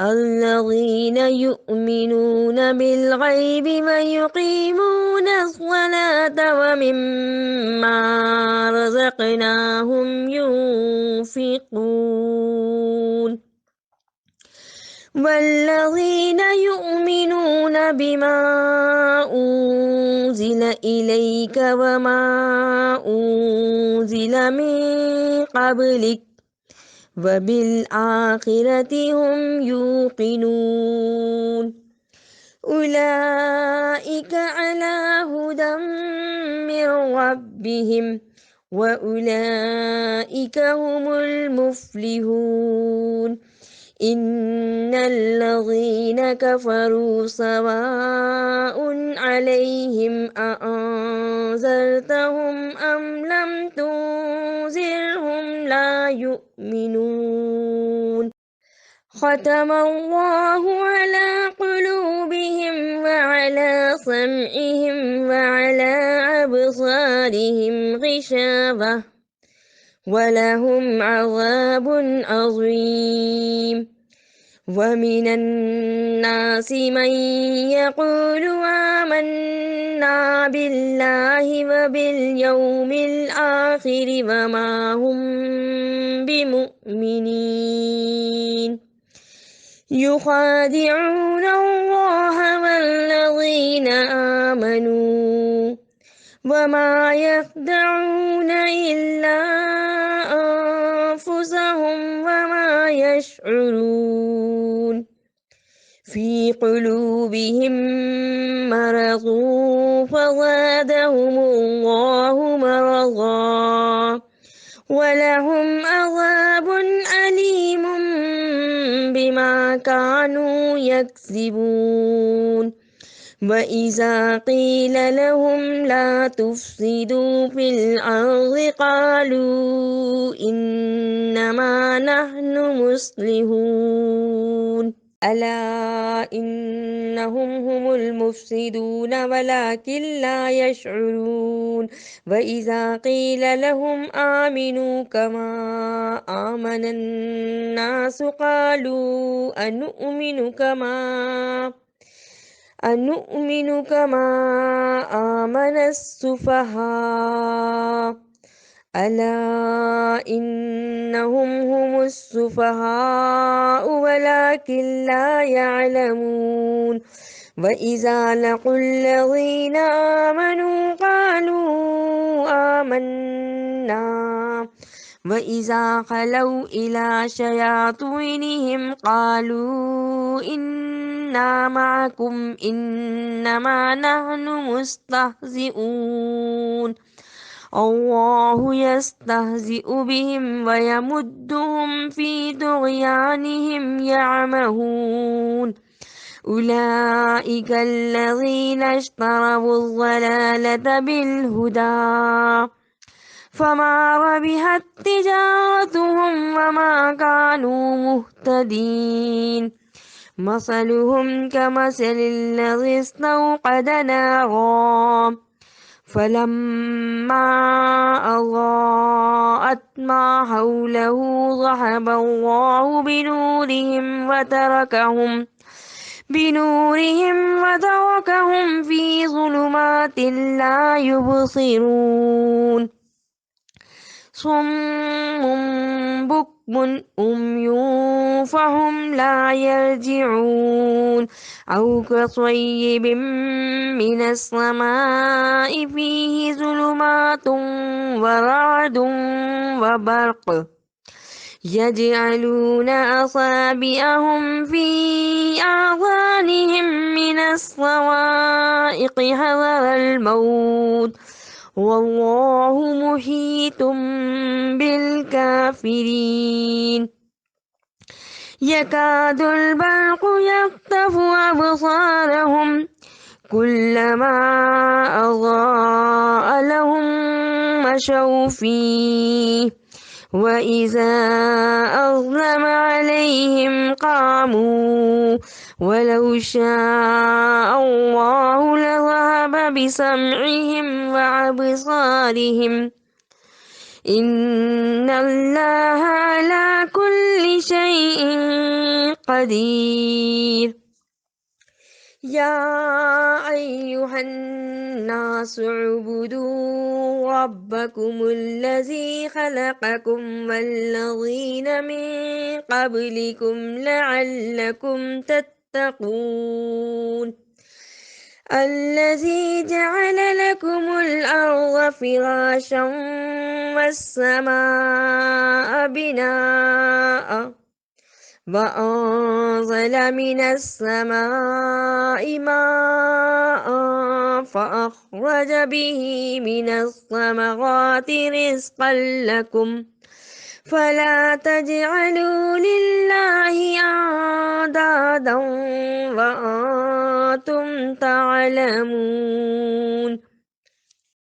الذين يؤمنون بالغيب ويقيمون الصلاة ومما رزقناهم ينفقون والذين يؤمنون بما أنزل إليك وما أنزل من قبلك وبالآخرة هم يوقنون أولئك على هدى من ربهم وأولئك هم المفلحون إن الذين كفروا سواء عليهم أأنذرتهم أم لم تنذرهم لا يؤمنون ختم الله على قلوبهم وعلى سمعهم وعلى أبصارهم غشاوة ولهم عذاب عظيم ومن الناس من يقول آمنا بالله وباليوم الآخر وما هم بمؤمنين يخادعون الله والذين آمنوا وما يخدعون إلا أنفسهم وما يشعرون في قلوبهم مرض فزادهم الله مرضا ولهم عذاب أليم بما كانوا يكذبون وإذا قيل لهم لا تفسدوا في الأرض قالوا إنما نحن مصلحون ألا إنهم هم المفسدون ولكن لا يشعرون وإذا قيل لهم آمنوا كما آمن الناس قالوا أنؤمن كما آمن السفهاء ألا إنهم هم السفهاء ولكن لا يعلمون وإذا لقوا الذين آمنوا قالوا آمنا وإذا خلوا إلى شياطينهم قالوا إنا معكم إنما نحن مستهزئون الله يستهزئ بهم ويمدهم في طغيانهم يعمهون أولئك الذين اشتروا الضلالة بالهدى فما ربحت تجارتهم وما كانوا مهتدين مثلهم كمثل الذي استوقد نارا فلما أضاءت ما حوله ذهب الله بنورهم في ظلمات لا يبصرون صم بكم أمي فهم لا يرجعون أو كصيب من السماء فيه ظلمات ورعد وبرق يجعلون أصابعهم في آذانهم من الصواعق حذر الموت والله محيط بالكافرين يكاد البرق يخطف أبصارهم كلما أضاء لهم مشوا فيه وإذا أظلم عليهم قاموا ولو شاء الله لذهب بسمعهم وأبصارهم إن الله على كل شيء قدير يا أيها الناس اعبدوا ربكم الذي خلقكم والذين من قبلكم لعلكم تتقون الذي جعل لكم الأرض فراشا والسماء بناء وأنزل من السماء ماء فأخرج به من الثمرات رزقا لكم فلا تجعلوا لله أندادا وأنتم تعلمون